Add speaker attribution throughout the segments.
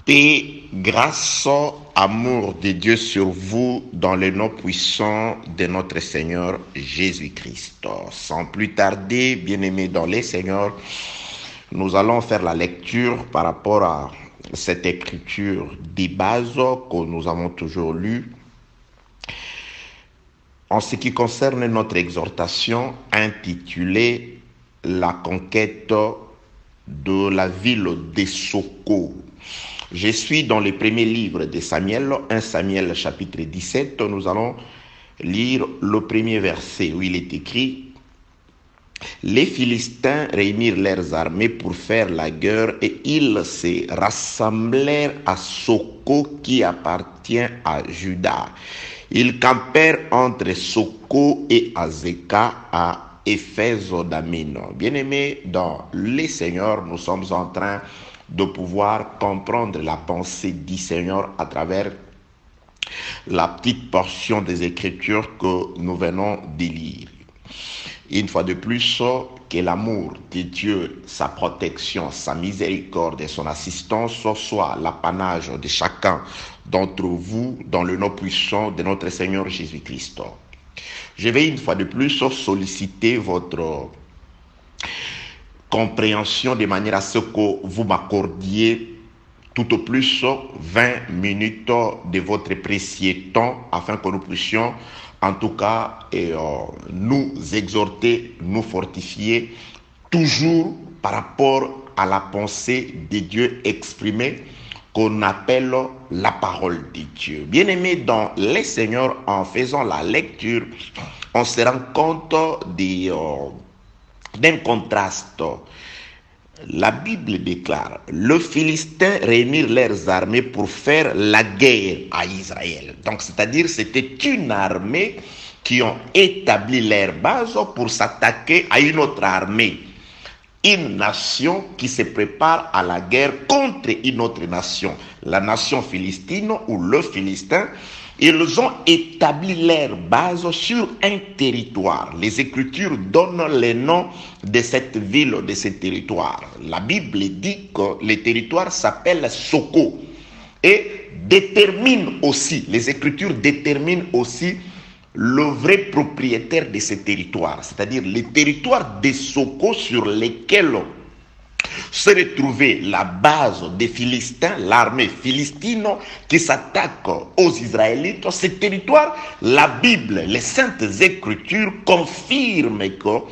Speaker 1: Paix, grâce, amour de Dieu sur vous dans le nom puissant de notre Seigneur Jésus-Christ. Sans plus tarder, bien-aimés dans les Seigneurs, nous allons faire la lecture par rapport à cette écriture des bases que nous avons toujours lue. En ce qui concerne notre exhortation intitulée « La conquête de la ville de Soko ». Je suis dans le premier livre de Samuel, 1 Samuel chapitre 17. Nous allons lire le premier verset où il est écrit « Les Philistins réunirent leurs armées pour faire la guerre et ils se rassemblèrent à Soko qui appartient à Juda. Ils campèrent entre Soko et Azeka à Éphèse d'Amin. » Bien-aimés dans les Seigneurs, nous sommes en train de pouvoir comprendre la pensée du Seigneur à travers la petite portion des Écritures que nous venons de lire. Une fois de plus, que l'amour de Dieu, sa protection, sa miséricorde et son assistance soient l'apanage de chacun d'entre vous dans le nom puissant de notre Seigneur Jésus-Christ. Je vais une fois de plus solliciter votre compréhension de manière à ce que vous m'accordiez tout au plus 20 minutes de votre précieux temps afin que nous puissions en tout cas nous exhorter, nous fortifier toujours par rapport à la pensée de Dieu exprimée qu'on appelle la parole de Dieu. Bien-aimés dans les Seigneurs, en faisant la lecture, on se rend compte d'un contraste. La Bible déclare, les Philistins réunirent leurs armées pour faire la guerre à Israël. Donc, c'est-à-dire, c'était une armée qui ont établi leur base pour s'attaquer à une autre armée. Une nation qui se prépare à la guerre contre une autre nation. La nation philistine ou le Philistin, ils ont établi leur base sur un territoire. Les Écritures donnent les noms de cette ville, de ce territoire. La Bible dit que le territoire s'appelle Soko et détermine aussi, les Écritures déterminent aussi le vrai propriétaire de ce territoire, c'est-à-dire le territoire de Soko sur lequel se retrouvait la base des Philistins, l'armée philistine qui s'attaque aux Israélites. Ce territoire, la Bible, les Saintes Écritures confirment que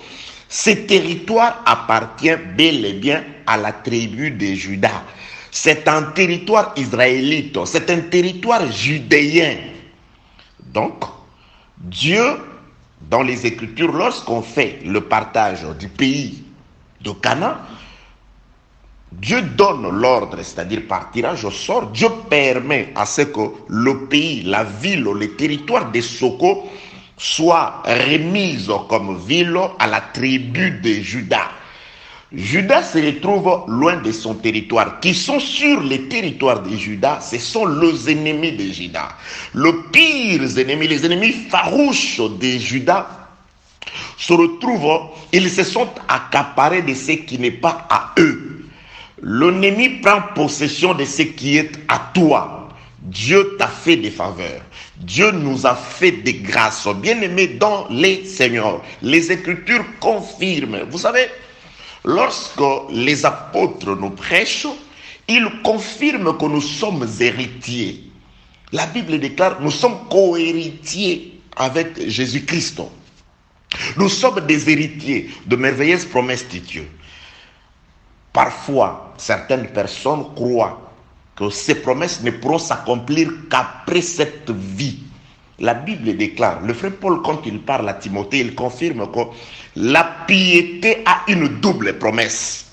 Speaker 1: ce territoire appartient bel et bien à la tribu de Juda. C'est un territoire israélite, c'est un territoire judéen. Donc, Dieu, dans les Écritures, lorsqu'on fait le partage du pays de Canaan, Dieu donne l'ordre, c'est-à-dire par tirage au sort, Dieu permet à ce que le pays, la ville, le territoire de Soko soit remise comme ville à la tribu de Juda. Juda se retrouve loin de son territoire. Qui sont sur le territoire de Juda, ce sont les ennemis de Juda. Les pires ennemis, les ennemis farouches de Juda se retrouvent, ils se sont accaparés de ce qui n'est pas à eux. L'ennemi prend possession de ce qui est à toi. Dieu t'a fait des faveurs. Dieu nous a fait des grâces. Bien-aimés dans les Seigneurs, les Écritures confirment. Vous savez, lorsque les apôtres nous prêchent, ils confirment que nous sommes héritiers. La Bible déclare, nous sommes co-héritiers avec Jésus-Christ. Nous sommes des héritiers de merveilleuses promesses de Dieu. Parfois, certaines personnes croient que ces promesses ne pourront s'accomplir qu'après cette vie. La Bible déclare, le frère Paul, quand il parle à Timothée, il confirme que la piété a une double promesse.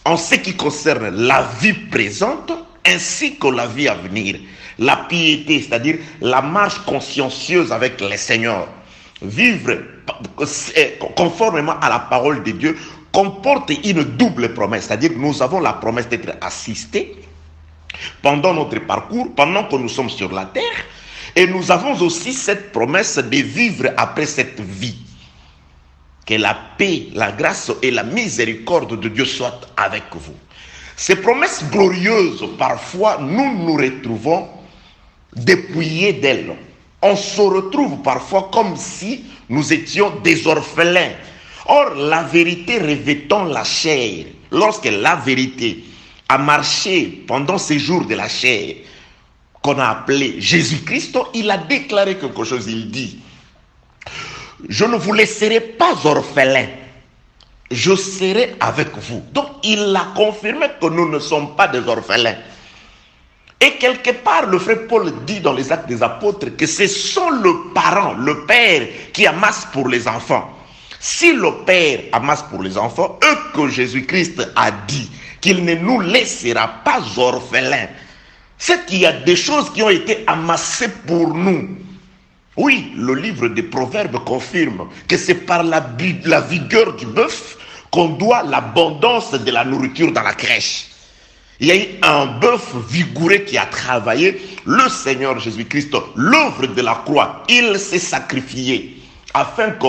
Speaker 1: En ce qui concerne la vie présente, ainsi que la vie à venir. La piété, c'est-à-dire la marche consciencieuse avec le Seigneur. Vivre conformément à la parole de Dieu comporte une double promesse, c'est-à-dire que nous avons la promesse d'être assistés pendant notre parcours, pendant que nous sommes sur la terre, et nous avons aussi cette promesse de vivre après cette vie. Que la paix, la grâce et la miséricorde de Dieu soient avec vous. Ces promesses glorieuses, parfois, nous nous retrouvons dépouillés d'elles. On se retrouve parfois comme si nous étions des orphelins. Or, la vérité revêtant la chair, lorsque la vérité a marché pendant ces jours de la chair, qu'on a appelé Jésus-Christ, il a déclaré quelque chose, il dit, je ne vous laisserai pas orphelins, je serai avec vous. Donc, il a confirmé que nous ne sommes pas des orphelins. Et quelque part, le frère Paul dit dans les Actes des Apôtres que ce sont le parent, le père qui amasse pour les enfants. Si le père amasse pour les enfants, eux que Jésus-Christ a dit qu'il ne nous laissera pas orphelins, c'est qu'il y a des choses qui ont été amassées pour nous. Oui, le livre des Proverbes confirme que c'est par la vigueur du bœuf qu'on doit l'abondance de la nourriture dans la crèche. Il y a eu un bœuf vigoureux qui a travaillé, le Seigneur Jésus-Christ, l'œuvre de la croix, il s'est sacrifié afin que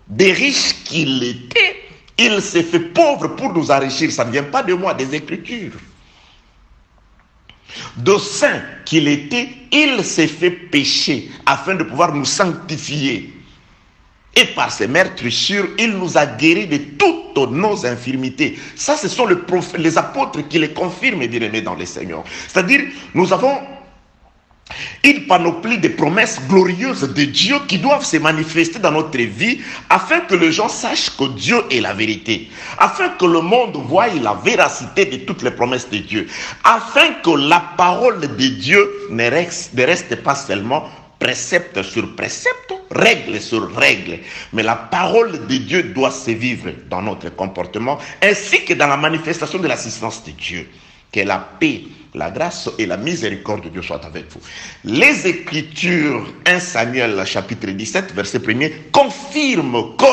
Speaker 1: des riches qu'il était, il s'est fait pauvre pour nous enrichir. Ça ne vient pas de moi, des Écritures. De saint qu'il était, il s'est fait pécher afin de pouvoir nous sanctifier. Et par ses meurtrissures, il nous a guéris de toutes nos infirmités. Ça, ce sont les apôtres qui les confirment, bien-aimés dans le Seigneur. C'est-à-dire, nous avons une panoplie de promesses glorieuses de Dieu qui doivent se manifester dans notre vie afin que les gens sachent que Dieu est la vérité, afin que le monde voie la véracité de toutes les promesses de Dieu, afin que la parole de Dieu ne reste pas seulement précepte sur précepte, règle sur règle, mais la parole de Dieu doit se vivre dans notre comportement ainsi que dans la manifestation de l'assistance de Dieu. Que la paix, la grâce et la miséricorde de Dieu soient avec vous. Les Écritures, 1 Samuel chapitre 17, verset 1er, confirment que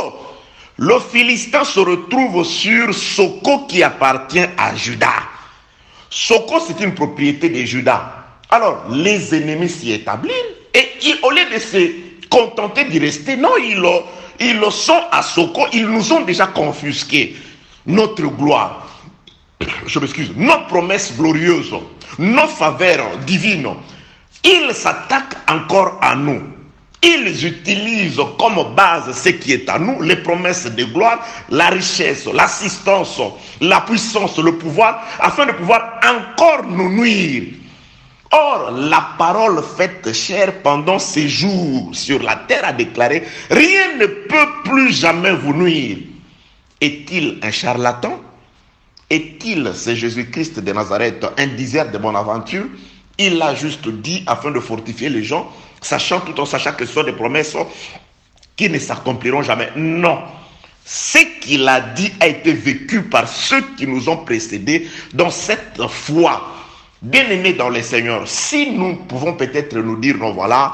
Speaker 1: le Philistin se retrouve sur Soko qui appartient à Juda. Soko, c'est une propriété de Juda. Alors, les ennemis s'y établissent et au lieu de se contenter d'y rester, non, ils sont à Soko, ils nous ont déjà confisqué notre gloire. Je m'excuse, nos promesses glorieuses, nos faveurs divines, ils s'attaquent encore à nous. Ils utilisent comme base ce qui est à nous, les promesses de gloire, la richesse, l'assistance, la puissance, le pouvoir, afin de pouvoir encore nous nuire. Or, la parole faite chair pendant ces jours sur la terre a déclaré, rien ne peut plus jamais vous nuire. Est-il un charlatan? Est-il, c'est Jésus-Christ de Nazareth, un diseur de bonne aventure? Il l'a juste dit afin de fortifier les gens, tout en sachant que ce sont des promesses qui ne s'accompliront jamais. Non. Ce qu'il a dit a été vécu par ceux qui nous ont précédés dans cette foi. Bien-aimés dans le Seigneur, si nous pouvons peut-être nous dire, non, voilà,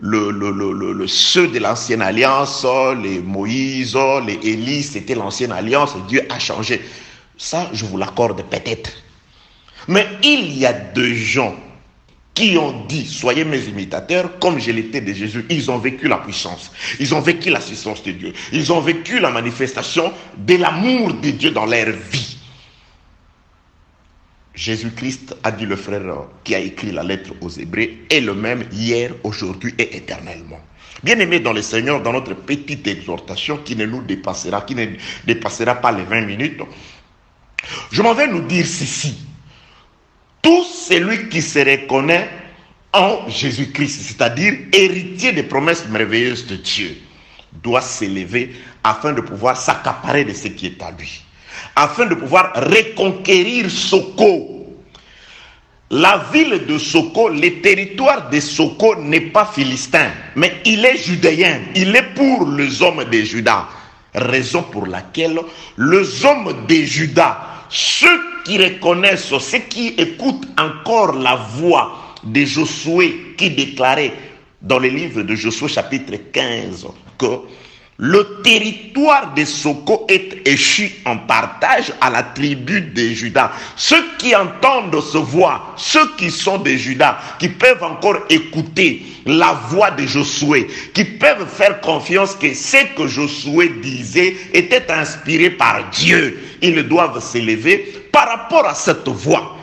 Speaker 1: ceux de l'ancienne alliance, les Moïse, les Élie, c'était l'ancienne alliance, Dieu a changé. Ça, je vous l'accorde peut-être. Mais il y a des gens qui ont dit, soyez mes imitateurs, comme je l'étais de Jésus. Ils ont vécu la puissance. Ils ont vécu l'assistance de Dieu. Ils ont vécu la manifestation de l'amour de Dieu dans leur vie. Jésus-Christ a dit, le frère qui a écrit la lettre aux Hébreux, est le même hier, aujourd'hui et éternellement. Bien-aimés dans le Seigneur, dans notre petite exhortation qui ne nous dépassera, qui ne dépassera pas les 20 minutes, je m'en vais nous dire ceci. Tout celui qui se reconnaît en Jésus-Christ, c'est-à-dire héritier des promesses merveilleuses de Dieu, doit s'élever afin de pouvoir s'accaparer de ce qui est à lui, afin de pouvoir reconquérir Soko. La ville de Soko, le territoire de Soko n'est pas philistin, mais il est judéen, il est pour les hommes de Juda. Raison pour laquelle les hommes de Juda, ceux qui reconnaissent, ceux qui écoutent encore la voix de Josué qui déclarait dans le livre de Josué chapitre 15 que le territoire de Soko est échu en partage à la tribu de Juda. Ceux qui entendent ce voix, ceux qui sont de Juda, qui peuvent encore écouter la voix de Josué, qui peuvent faire confiance que ce que Josué disait était inspiré par Dieu, ils doivent s'élever par rapport à cette voix.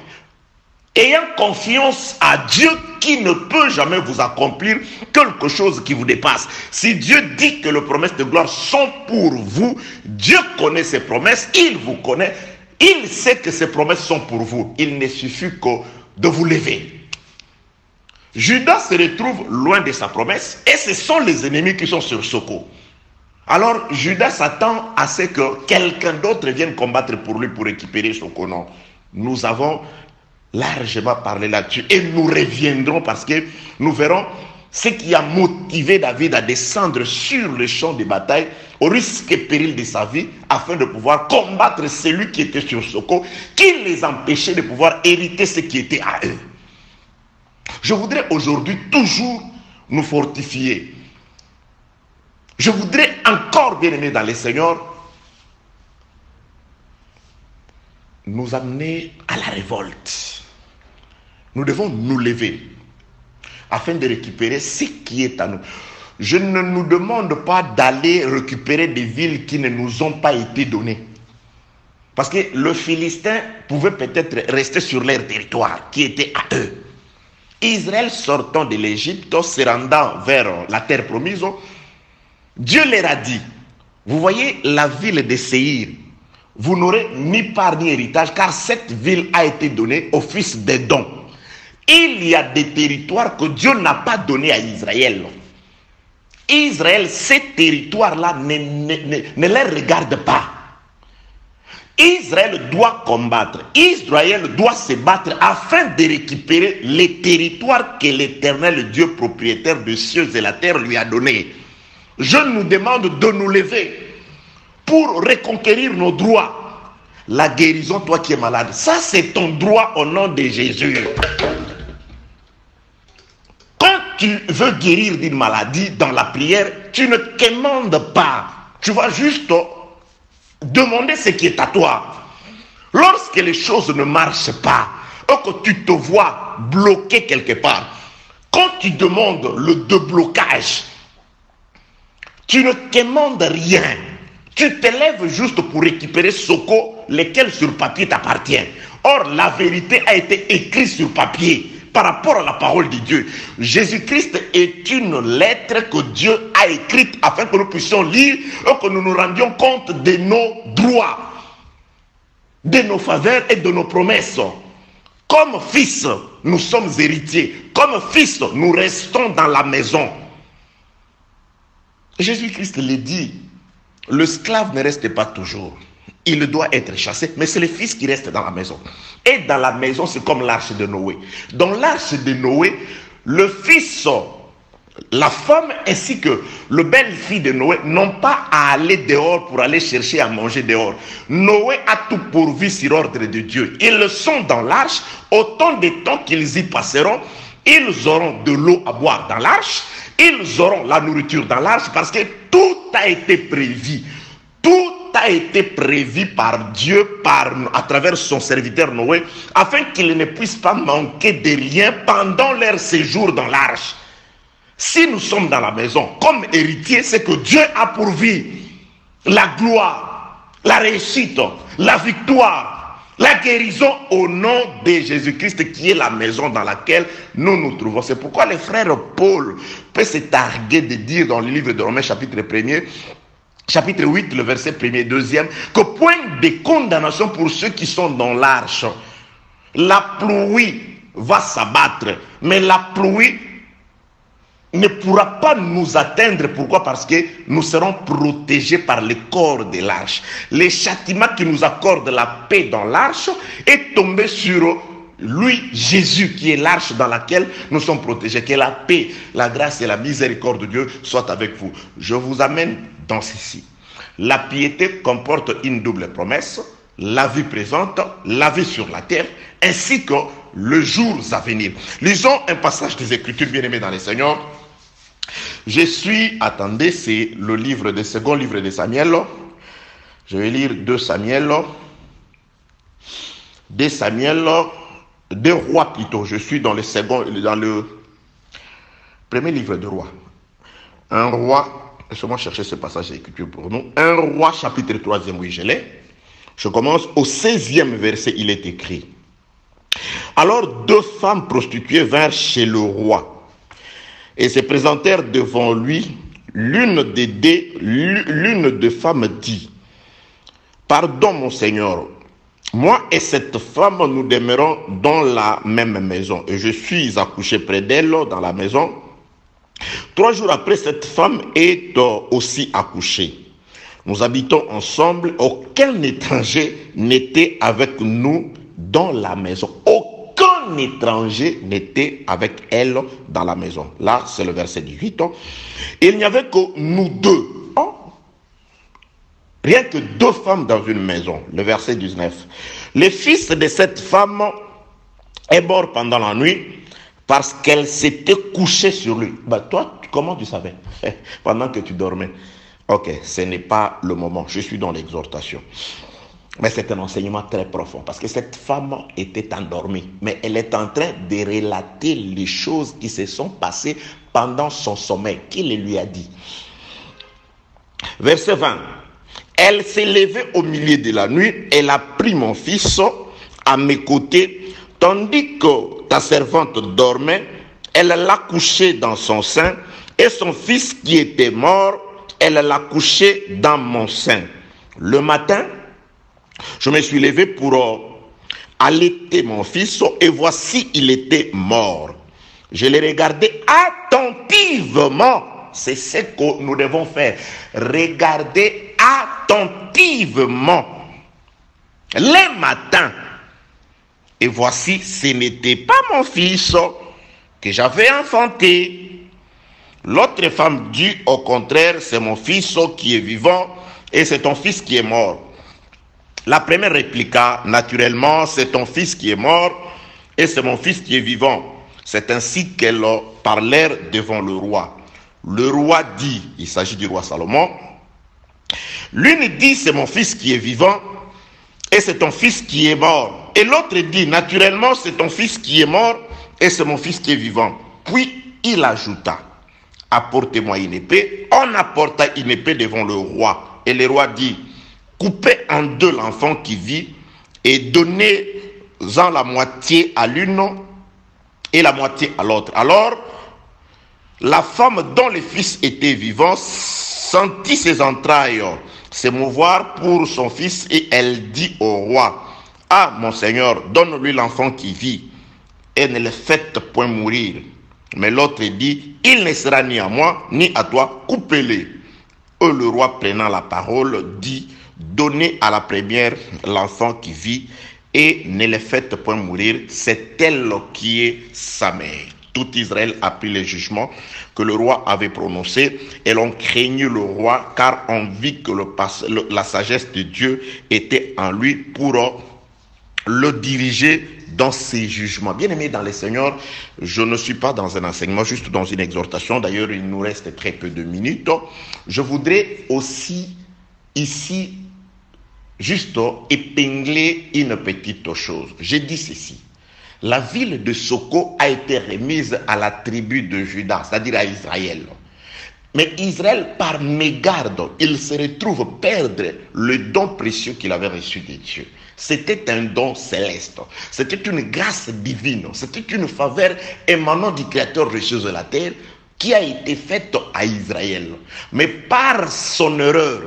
Speaker 1: Ayant confiance à Dieu qui ne peut jamais vous accomplir quelque chose qui vous dépasse. Si Dieu dit que les promesses de gloire sont pour vous, Dieu connaît ses promesses, il vous connaît, il sait que ces promesses sont pour vous. Il ne suffit que de vous lever. Judas se retrouve loin de sa promesse et ce sont les ennemis qui sont sur Soko. Alors Judas s'attend à ce que quelqu'un d'autre vienne combattre pour lui pour récupérer Soko. Non, nous avons largement parlé là-dessus et nous reviendrons parce que nous verrons ce qui a motivé David à descendre sur le champ de bataille au risque et péril de sa vie afin de pouvoir combattre celui qui était sur Soko, qui les empêchait de pouvoir hériter ce qui était à eux. Je voudrais aujourd'hui toujours nous fortifier. Je voudrais encore, bien aimé dans le Seigneur, nous amener à la révolte. Nous devons nous lever afin de récupérer ce qui est à nous. Je ne nous demande pas d'aller récupérer des villes qui ne nous ont pas été données. Parce que le Philistin pouvait peut-être rester sur leur territoire qui était à eux. Israël sortant de l'Égypte, se rendant vers la terre promise, Dieu leur a dit, vous voyez la ville de Séhir, vous n'aurez ni part ni héritage car cette ville a été donnée au fils d'Édom. Il y a des territoires que Dieu n'a pas donnés à Israël. Israël, ces territoires-là ne les regarde pas. Israël doit combattre. Israël doit se battre afin de récupérer les territoires que l'Éternel Dieu propriétaire des cieux et la terre lui a donnés. Je nous demande de nous lever pour reconquérir nos droits. La guérison, toi qui es malade, ça c'est ton droit au nom de Jésus. Quand tu veux guérir d'une maladie dans la prière, tu ne demandes pas. Tu vas juste demander ce qui est à toi. Lorsque les choses ne marchent pas, ou que tu te vois bloqué quelque part, quand tu demandes le déblocage, tu ne demandes rien. Tu te lèves juste pour récupérer Soko, lequel sur papier t'appartient. Or, la vérité a été écrite sur papier par rapport à la parole de Dieu. Jésus-Christ est une lettre que Dieu a écrite afin que nous puissions lire et que nous nous rendions compte de nos droits, de nos faveurs et de nos promesses. Comme fils, nous sommes héritiers. Comme fils, nous restons dans la maison. Jésus-Christ le dit, l'esclave ne reste pas toujours. Il doit être chassé, mais c'est le fils qui reste dans la maison. Et dans la maison, c'est comme l'arche de Noé. Dans l'arche de Noé, le fils, la femme ainsi que le belle-fille de Noé n'ont pas à aller dehors pour aller chercher à manger dehors. Noé a tout pourvu sur ordre de Dieu. Ils sont dans l'arche, autant de temps qu'ils y passeront, ils auront de l'eau à boire dans l'arche, ils auront la nourriture dans l'arche parce que tout a été prévu. Tout a été prévu par Dieu à travers son serviteur Noé afin qu'ils ne puissent pas manquer de rien pendant leur séjour dans l'arche. Si nous sommes dans la maison comme héritiers, c'est que Dieu a pourvu la gloire, la réussite, la victoire, la guérison au nom de Jésus-Christ qui est la maison dans laquelle nous nous trouvons. C'est pourquoi le frère Paul peut se targuer de dire dans le livre de Romains chapitre 1er, chapitre 8, le verset 1er et 2e, que point de condamnation pour ceux qui sont dans l'arche. La pluie va s'abattre, mais la pluie ne pourra pas nous atteindre. Pourquoi? Parce que nous serons protégés par le corps de l'arche. Le châtiment qui nous accorde la paix dans l'arche est tombé sur lui, Jésus, qui est l'arche dans laquelle nous sommes protégés. Que la paix, la grâce et la miséricorde de Dieu soient avec vous. Je vous amène dans ceci. La piété comporte une double promesse, la vie présente, la vie sur la terre, ainsi que le jour à venir. Lisons un passage des Écritures, bien-aimés dans le Seigneur. Je suis, attendez, c'est le livre de second livre de Samuel. Je vais lire 2 Samuel. 2 Samuel, 2 rois plutôt. Je suis dans le premier livre de roi. Un roi, laissez-moi chercher ce passage d'écriture pour nous. Un roi, chapitre 3, oui, je l'ai. Je commence au 16e verset, il est écrit. Alors 2 femmes prostituées vinrent chez le roi et se présentèrent devant lui. L'une des femmes dit: Pardon, mon Seigneur, moi et cette femme, nous demeurons dans la même maison et je suis accouché près d'elle dans la maison. 3 jours après, cette femme est aussi accouchée. Nous habitons ensemble. Aucun étranger n'était avec nous dans la maison. Aucun étranger n'était avec elle dans la maison. Là, c'est le verset 18. Il n'y avait que nous 2. Rien que 2 femmes dans une maison. Le verset 19. Le fils de cette femme est mort pendant la nuit parce qu'elle s'était couchée sur lui. Toi, comment tu savais? Pendant que tu dormais. Ok, ce n'est pas le moment. Je suis dans l'exhortation. Mais c'est un enseignement très profond. Parce que cette femme était endormie. Mais elle est en train de relater les choses qui se sont passées pendant son sommeil. Qu'il lui a dit. Verset 20. Elle s'est levée au milieu de la nuit. Elle a pris mon fils à mes côtés. Tandis que ta servante dormait, elle l'a couché dans son sein. Et son fils qui était mort, elle l'a couché dans mon sein. Le matin, je me suis levé pour allaiter mon fils et voici, il était mort. Je l'ai regardé attentivement. C'est ce que nous devons faire. Regarder attentivement. Le matin. Et voici, ce n'était pas mon fils que j'avais enfanté. L'autre femme dit au contraire, c'est mon fils qui est vivant et c'est ton fils qui est mort. La première répliqua, naturellement, c'est ton fils qui est mort et c'est mon fils qui est vivant. C'est ainsi qu'elles parlèrent devant le roi. Le roi dit, il s'agit du roi Salomon, l'une dit, c'est mon fils qui est vivant et c'est ton fils qui est mort. Et l'autre dit, naturellement, c'est ton fils qui est mort et c'est mon fils qui est vivant. Puis il ajouta, apportez-moi une épée. On apporta une épée devant le roi. Et le roi dit, coupez en 2 l'enfant qui vit et donnez-en la moitié à l'une et la moitié à l'autre. Alors, la femme dont le fils était vivant sentit ses entrailles se mouvoir pour son fils et elle dit au roi, ah, mon Seigneur, donne-lui l'enfant qui vit et ne le faites point mourir. Mais l'autre dit, il ne sera ni à moi, ni à toi, coupez-le. Le roi prenant la parole dit, donnez à la première l'enfant qui vit et ne le faites point mourir, c'est elle qui est sa mère. Tout Israël a pris le jugement que le roi avait prononcé et l'on craignit le roi car on vit que la sagesse de Dieu était en lui pour le diriger dans ses jugements. Bien aimé dans le Seigneur, je ne suis pas dans un enseignement, juste dans une exhortation. D'ailleurs, il nous reste très peu de minutes. Je voudrais aussi ici juste épingler une petite chose. J'ai dit ceci. La ville de Soko a été remise à la tribu de Juda, c'est-à-dire à Israël. Mais Israël, par mégarde, il se retrouve perdre le don précieux qu'il avait reçu de Dieu. C'était un don céleste. C'était une grâce divine. C'était une faveur émanant du Créateur reçu de la terre qui a été faite à Israël. Mais par son erreur,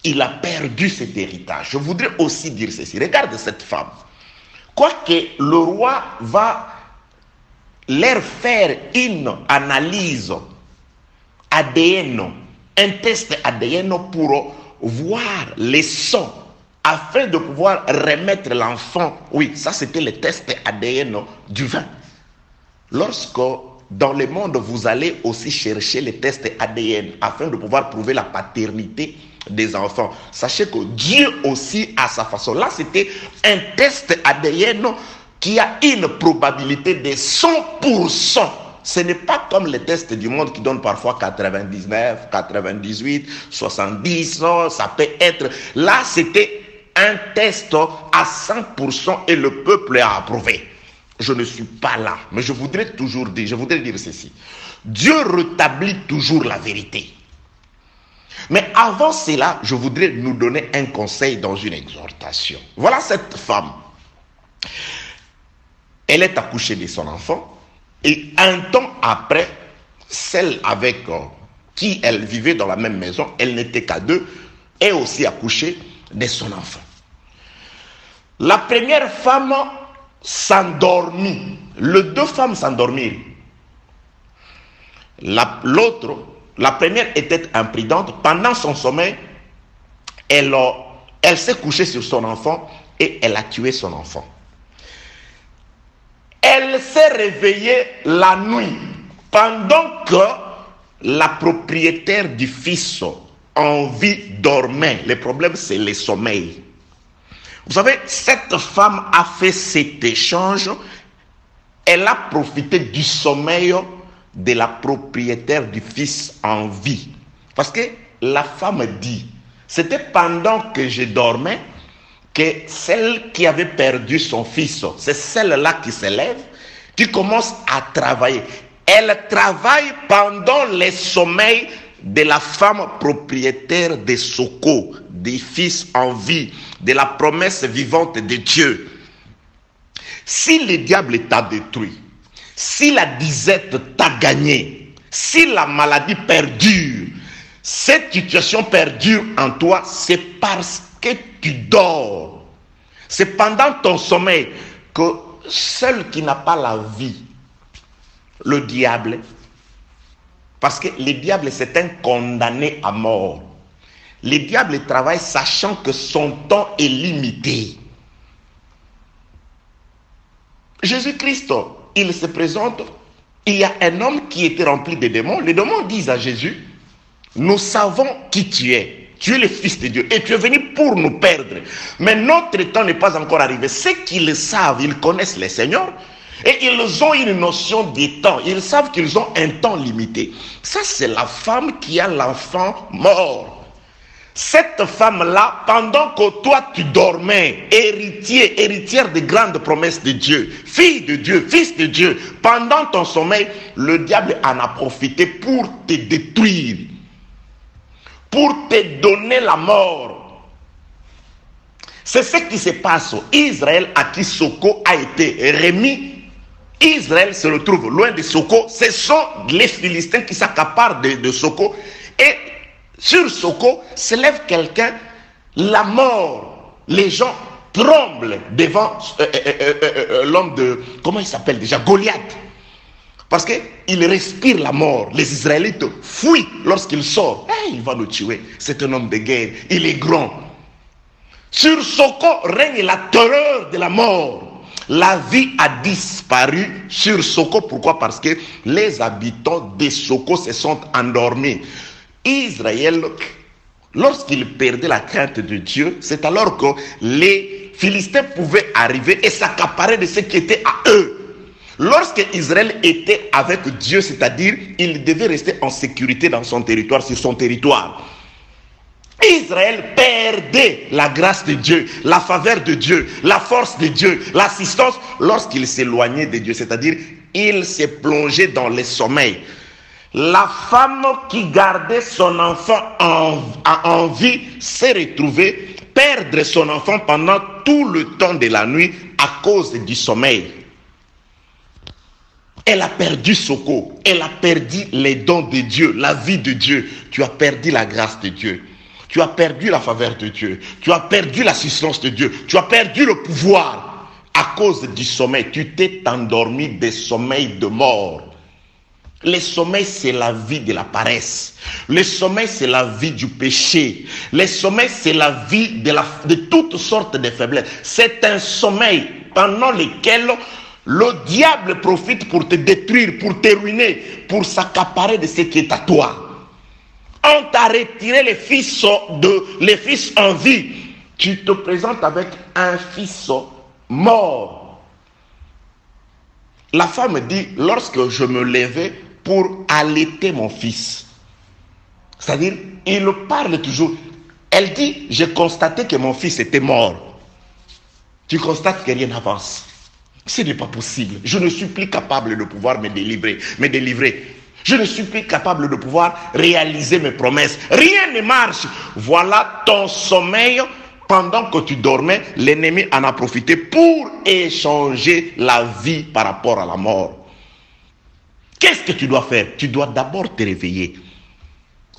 Speaker 1: il a perdu cet héritage. Je voudrais aussi dire ceci. Regarde cette femme. Quoique le roi va leur faire une analyse ADN, un test ADN pour voir les sons, afin de pouvoir remettre l'enfant. Oui, ça c'était le test ADN du vin. Lorsque dans le monde, vous allez aussi chercher les tests ADN afin de pouvoir prouver la paternité des enfants. Sachez que Dieu aussi a sa façon. Là, c'était un test ADN qui a une probabilité de 100% Ce n'est pas comme les tests du monde qui donnent parfois 99, 98, 70, ça peut être... Là, c'était un test à 100% et le peuple a approuvé. Je ne suis pas là, mais je voudrais dire ceci. Dieu rétablit toujours la vérité. Mais avant cela, je voudrais nous donner un conseil dans une exhortation. Voilà cette femme. Elle est accouchée de son enfant et un temps après, celle avec qui elle vivait dans la même maison, elle n'était qu'à deux, est aussi accouchée de son enfant. La première femme s'endormit. Les deux femmes s'endormirent. La première était imprudente. Pendant son sommeil, elle s'est couchée sur son enfant et elle a tué son enfant. Elle s'est réveillée la nuit pendant que la propriétaire du fils en vie dormait. Le problème, c'est le sommeil. Vous savez, cette femme a fait cet échange. Elle a profité du sommeil de la propriétaire du fils en vie. Parce que la femme dit, c'était pendant que je dormais que celle qui avait perdu son fils, c'est celle-là qui se lève, qui commence à travailler. Elle travaille pendant le sommeil de la femme propriétaire des Soko, des fils en vie, de la promesse vivante de Dieu. Si le diable t'a détruit, si la disette t'a gagné, si la maladie perdure, cette situation perdure en toi, c'est parce que tu dors. C'est pendant ton sommeil que seul qui n'a pas la vie, le diable, parce que le diable c'est un condamné à mort. Le diable travaille sachant que son temps est limité. Jésus-Christ, il se présente, il y a un homme qui était rempli de démons. Les démons disent à Jésus, nous savons qui tu es le Fils de Dieu et tu es venu pour nous perdre. Mais notre temps n'est pas encore arrivé. Ceux qui le savent, ils connaissent le Seigneur et ils ont une notion du temps. Ils savent qu'ils ont un temps limité. Ça, c'est la femme qui a l'enfant mort. Cette femme-là, pendant que toi tu dormais, héritière des grandes promesses de Dieu, fille de Dieu, fils de Dieu, pendant ton sommeil, le diable en a profité pour te détruire, pour te donner la mort. C'est ce qui se passe. Israël à qui Soko a été remis. Israël se retrouve loin de Soko. Ce sont les Philistins qui s'accaparent de Soko. Et sur Soko se lève quelqu'un, la mort. Les gens tremblent devant l'homme de, comment il s'appelle déjà, Goliath. Parce qu'il respire la mort. Les Israélites fuient lorsqu'il sort. Il va nous tuer. C'est un homme de guerre. Il est grand. Sur Soko règne la terreur de la mort. La vie a disparu sur Soko. Pourquoi? Parce que les habitants de Soko se sont endormis. Israël, lorsqu'il perdait la crainte de Dieu, c'est alors que les Philistins pouvaient arriver et s'accaparer de ce qui était à eux. Lorsque Israël était avec Dieu, c'est-à-dire il devait rester en sécurité dans son territoire, sur son territoire. Israël perdait la grâce de Dieu, la faveur de Dieu, la force de Dieu, l'assistance lorsqu'il s'éloignait de Dieu, c'est-à-dire il s'est plongé dans le sommeil. La femme qui gardait son enfant en vie s'est retrouvée perdre son enfant pendant tout le temps de la nuit à cause du sommeil. Elle a perdu Soko, elle a perdu les dons de Dieu, la vie de Dieu. Tu as perdu la grâce de Dieu, tu as perdu la faveur de Dieu, tu as perdu l'assistance de Dieu, tu as perdu le pouvoir à cause du sommeil. Tu t'es endormi des sommeils de mort. Le sommeil, c'est la vie de la paresse. Le sommeil, c'est la vie du péché. Le sommeil, c'est la vie de toutes sortes de faiblesses. C'est un sommeil pendant lequel le diable profite pour te détruire, pour te ruiner, pour s'accaparer de ce qui est à toi. On t'a retiré les fils en vie. Tu te présentes avec un fils mort. La femme dit, lorsque je me levais pour allaiter mon fils. C'est-à-dire, il parle toujours. Elle dit, j'ai constaté que mon fils était mort. Tu constates que rien n'avance. Ce n'est pas possible. Je ne suis plus capable de pouvoir me délivrer. Je ne suis plus capable de pouvoir réaliser mes promesses. Rien ne marche. Voilà ton sommeil. Pendant que tu dormais, l'ennemi en a profité pour échanger la vie par rapport à la mort. Qu'est-ce que tu dois faire? Tu dois d'abord te réveiller.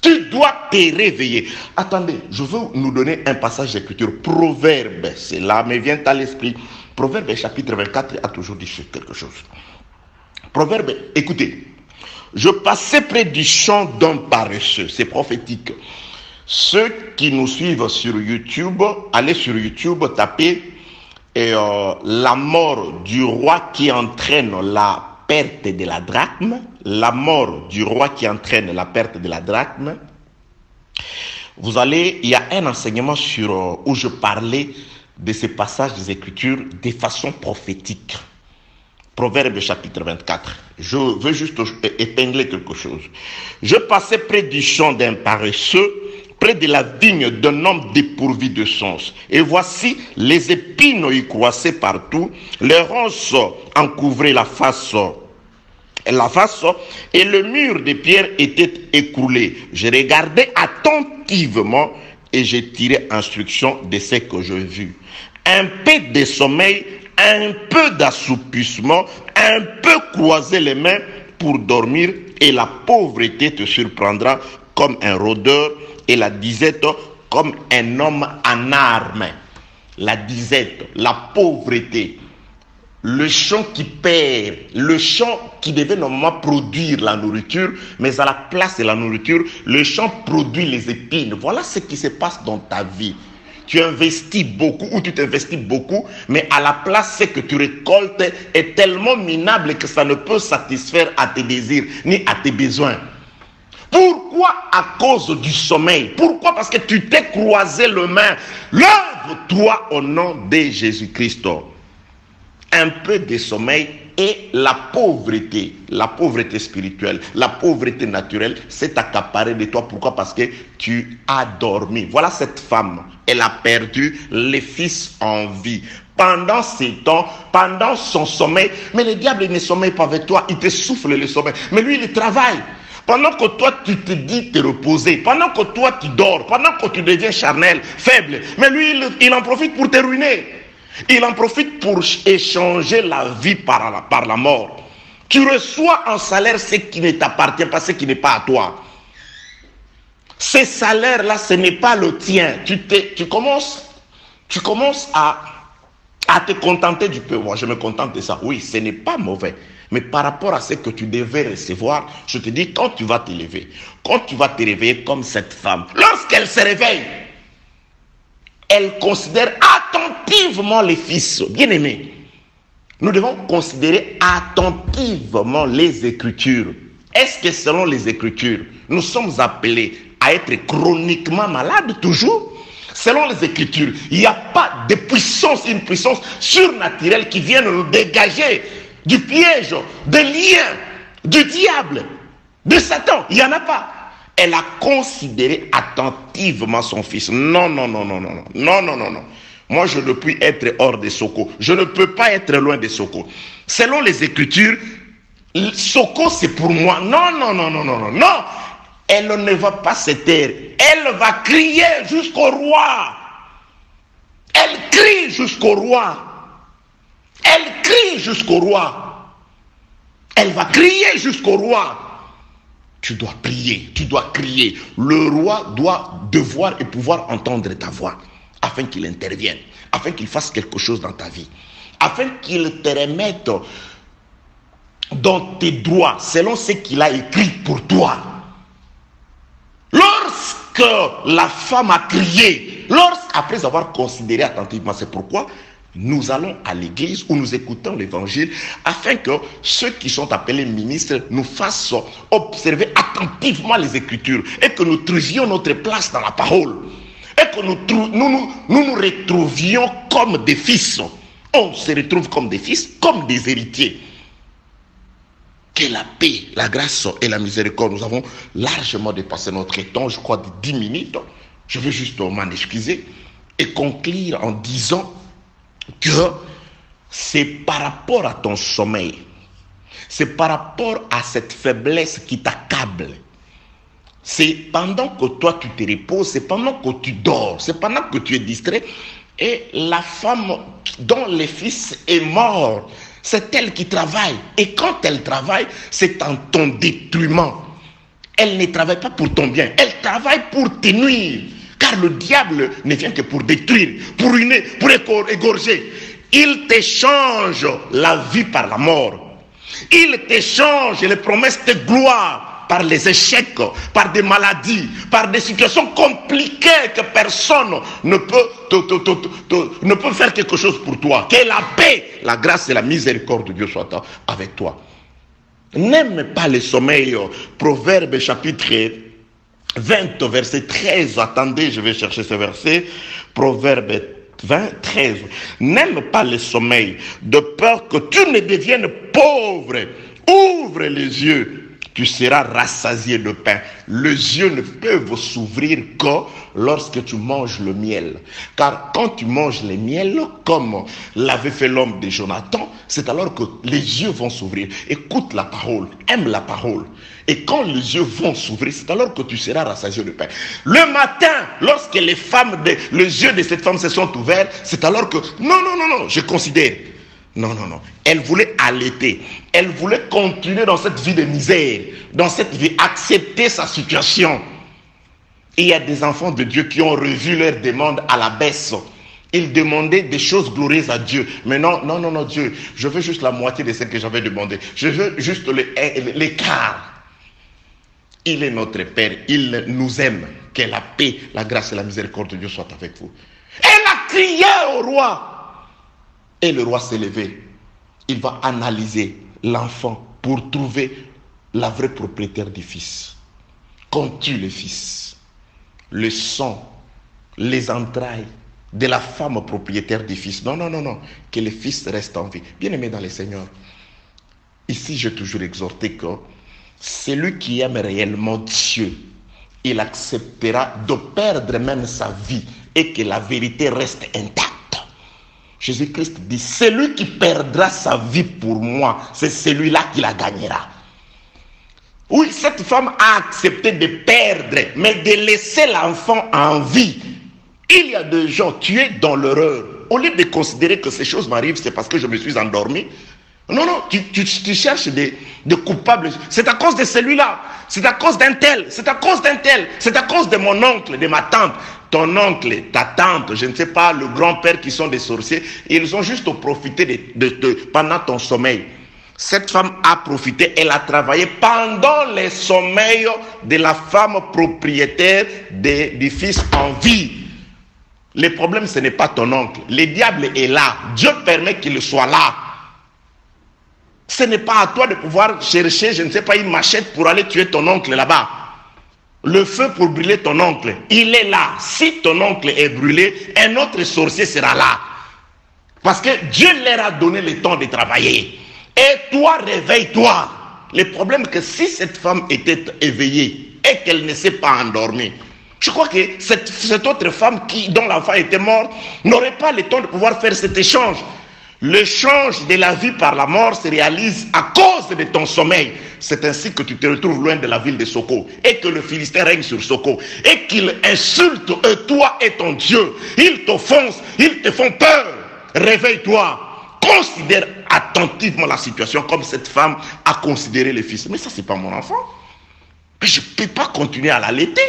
Speaker 1: Tu dois te réveiller. Attendez, je veux nous donner un passage d'écriture. Proverbe, cela me vient à l'esprit. Proverbe chapitre 24 a toujours dit quelque chose. Proverbe, écoutez. Je passais près du champ d'un paresseux. C'est prophétique. Ceux qui nous suivent sur YouTube, allez sur YouTube, tapez la mort du roi qui entraîne la perte de la drachme. La mort du roi qui entraîne la perte de la drachme. Vous allez, il y a un enseignement où je parlais de ces passages des Écritures de façon prophétique. Proverbe chapitre 24. Je veux juste épingler quelque chose. Je passais près du champ d'un paresseux, près de la vigne d'un homme dépourvu de sens. Et voici, les épines y croissaient partout, les ronces en couvraient la face, et le mur de pierre était écroulé. Je regardais attentivement et j'ai tiré instruction de ce que je vis. Un peu de sommeil, un peu d'assoupissement, un peu croiser les mains pour dormir, et la pauvreté te surprendra comme un rôdeur, et la disette comme un homme en armes. La disette, la pauvreté, le champ qui perd, le champ qui devait normalement produire la nourriture, mais à la place de la nourriture, le champ produit les épines. Voilà ce qui se passe dans ta vie. Tu investis beaucoup ou tu t'investis beaucoup, mais à la place, ce que tu récoltes est tellement minable que ça ne peut satisfaire à tes désirs ni à tes besoins. Pourquoi? À cause du sommeil. Pourquoi? Parce que tu t'es croisé les mains. Lève-toi au nom de Jésus-Christ. Un peu de sommeil et la pauvreté spirituelle, la pauvreté naturelle s'est accaparée de toi. Pourquoi? Parce que tu as dormi. Voilà cette femme, elle a perdu les fils en vie. Pendant ces temps, pendant son sommeil, mais le diable ne sommeille pas avec toi, il te souffle le sommeil. Mais lui, il travaille. Pendant que toi, tu te dis te reposer, pendant que toi, tu dors, pendant que tu deviens charnel, faible, mais lui, il en profite pour te ruiner. Il en profite pour échanger la vie par la mort. Tu reçois en salaire ce qui ne t'appartient pas, ce qui n'est pas à toi. Ce salaire-là, ce n'est pas le tien. Tu commences à te contenter du peu. Moi, je me contente de ça. Oui, ce n'est pas mauvais. Mais par rapport à ce que tu devais recevoir, je te dis, quand tu vas te lever, quand tu vas te réveiller comme cette femme, lorsqu'elle se réveille, elle considère attentivement les fils. Bien-aimés, nous devons considérer attentivement les Écritures. Est-ce que selon les Écritures, nous sommes appelés à être chroniquement malades toujours? Selon les Écritures, il n'y a pas de puissance, une puissance surnaturelle qui vient nous dégager du piège, des liens, du diable, de Satan. Il n'y en a pas. Elle a considéré attentivement son fils. Non. Moi, je ne puis être hors de Soko. Je ne peux pas être loin de Soko. Selon les Écritures, Soko, c'est pour moi. Non. Elle ne va pas se taire. Elle va crier jusqu'au roi. Elle crie jusqu'au roi. Elle crie jusqu'au roi. Elle va crier jusqu'au roi. Tu dois prier, tu dois crier. Le roi doit devoir et pouvoir entendre ta voix afin qu'il intervienne, afin qu'il fasse quelque chose dans ta vie, afin qu'il te remette dans tes droits selon ce qu'il a écrit pour toi. Lorsque la femme a crié, après avoir considéré attentivement, c'est pourquoi nous allons à l'église où nous écoutons l'évangile afin que ceux qui sont appelés ministres nous fassent observer attentivement les Écritures et que nous trouvions notre place dans la parole et que nous retrouvions comme des fils. On se retrouve comme des fils, comme des héritiers. Que la paix, la grâce et la miséricorde. Nous avons largement dépassé notre temps, je crois, de 10 minutes. Je veux juste m'en excuser et conclure en disant que c'est par rapport à ton sommeil, c'est par rapport à cette faiblesse qui t'accable. C'est pendant que toi tu te reposes, c'est pendant que tu dors, c'est pendant que tu es distrait. Et la femme dont le fils est mort, c'est elle qui travaille. Et quand elle travaille, c'est en ton détruiment. Elle ne travaille pas pour ton bien, elle travaille pour te nuire. Car le diable ne vient que pour détruire, pour ruiner, pour égorger. Il t'échange la vie par la mort. Il t'échange les promesses de gloire par les échecs, par des maladies, par des situations compliquées que personne ne peut faire quelque chose pour toi. Que la paix, la grâce et la miséricorde de Dieu soient avec toi. N'aime pas le sommeil. Proverbe chapitre 20, verset 13. Attendez, je vais chercher ce verset. Proverbe 20, 13. N'aime pas le sommeil, de peur que tu ne deviennes pauvre. Ouvre les yeux, tu seras rassasié de pain. Les yeux ne peuvent s'ouvrir que lorsque tu manges le miel. Car quand tu manges le miel, comme l'avait fait l'homme de Jonathan, c'est alors que les yeux vont s'ouvrir. Écoute la parole, aime la parole. Et quand les yeux vont s'ouvrir, c'est alors que tu seras rassasié de pain. Le matin, lorsque les yeux de cette femme se sont ouverts, c'est alors que, non, je considère. Non. Elle voulait allaiter. Elle voulait continuer dans cette vie de misère, dans cette vie, accepter sa situation. Et il y a des enfants de Dieu qui ont revu leur demande à la baisse. Ils demandaient des choses glorieuses à Dieu. Mais non, Dieu, je veux juste la moitié de ce que j'avais demandé. Je veux juste l'écart. Il est notre Père, il nous aime. Que la paix, la grâce et la miséricorde de Dieu soient avec vous. Elle a crié au roi. Et le roi s'est levé. Il va analyser l'enfant pour trouver la vraie propriétaire du fils. Qu'on tue le fils. Le sang, les entrailles de la femme propriétaire du fils. Non. Que le fils reste en vie. Bien-aimé dans le Seigneur, ici j'ai toujours exhorté que celui qui aime réellement Dieu, il acceptera de perdre même sa vie et que la vérité reste intacte. Jésus-Christ dit, celui qui perdra sa vie pour moi, c'est celui-là qui la gagnera. Oui, cette femme a accepté de perdre, mais de laisser l'enfant en vie. Il y a des gens, tu es dans l'erreur. Au lieu de considérer que ces choses m'arrivent, c'est parce que je me suis endormi. Non, tu cherches des coupables. C'est à cause de celui-là. C'est à cause d'un tel. C'est à cause d'un tel. C'est à cause de mon oncle, de ma tante. Ton oncle, ta tante, je ne sais pas, le grand-père qui sont des sorciers. Ils ont juste profité pendant ton sommeil. Cette femme a profité. Elle a travaillé pendant le sommeil de la femme propriétaire du fils en vie. Le problème, ce n'est pas ton oncle. Le diable est là. Dieu permet qu'il soit là. Ce n'est pas à toi de pouvoir chercher, je ne sais pas, une machette pour aller tuer ton oncle là-bas. Le feu pour brûler ton oncle, il est là. Si ton oncle est brûlé, un autre sorcier sera là. Parce que Dieu leur a donné le temps de travailler. Et toi, réveille-toi. Le problème est que si cette femme était éveillée et qu'elle ne s'est pas endormie, je crois que cette autre femme dont l'enfant était mort n'aurait pas le temps de pouvoir faire cet échange. L'échange de la vie par la mort se réalise à cause de ton sommeil. C'est ainsi que tu te retrouves loin de la ville de Soko et que le Philistin règne sur Soko et qu'il insulte toi et ton Dieu. Ils t'offensent, ils te font peur. Réveille-toi. Considère attentivement la situation comme cette femme a considéré le fils. Mais ça, c'est pas mon enfant. Mais je ne peux pas continuer à l'allaiter.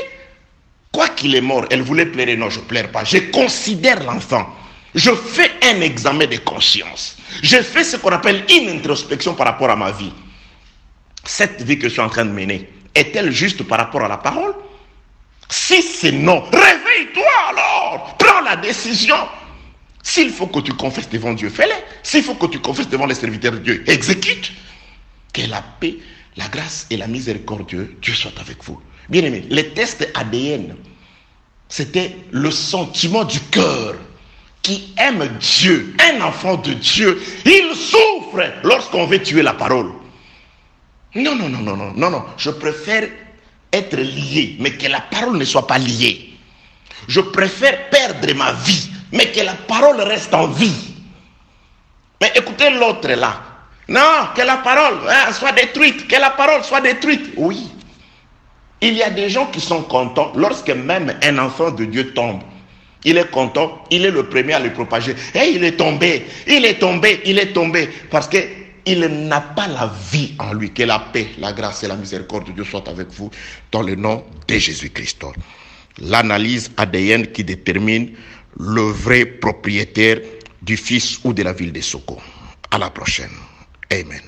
Speaker 1: Quoi qu'il est mort, elle voulait pleurer. Non, je ne pleure pas. Je considère l'enfant. Je fais un examen de conscience. Je fais ce qu'on appelle une introspection par rapport à ma vie. Cette vie que je suis en train de mener, est-elle juste par rapport à la parole? Si c'est non, réveille-toi alors. Prends la décision. S'il faut que tu confesses devant Dieu, fais-le. S'il faut que tu confesses devant les serviteurs de Dieu, exécute. Que la paix, la grâce et la miséricorde de Dieu soient avec vous. Bien aimé, les tests ADN, c'était le sentiment du cœur. Qui aime Dieu, un enfant de Dieu, il souffre lorsqu'on veut tuer la parole. Non, non, non, non, non, non, non. Je préfère être lié, mais que la parole ne soit pas liée. Je préfère perdre ma vie, mais que la parole reste en vie. Mais écoutez l'autre là. Non, que la parole soit détruite, que la parole soit détruite. Oui. Il y a des gens qui sont contents lorsque même un enfant de Dieu tombe. Il est content, il est le premier à le propager. Et il est tombé, il est tombé, il est tombé. Parce qu'il n'a pas la vie en lui. Que la paix, la grâce et la miséricorde de Dieu soient avec vous dans le nom de Jésus-Christ. L'analyse ADN qui détermine le vrai propriétaire du fils ou de la ville de Soko. À la prochaine. Amen.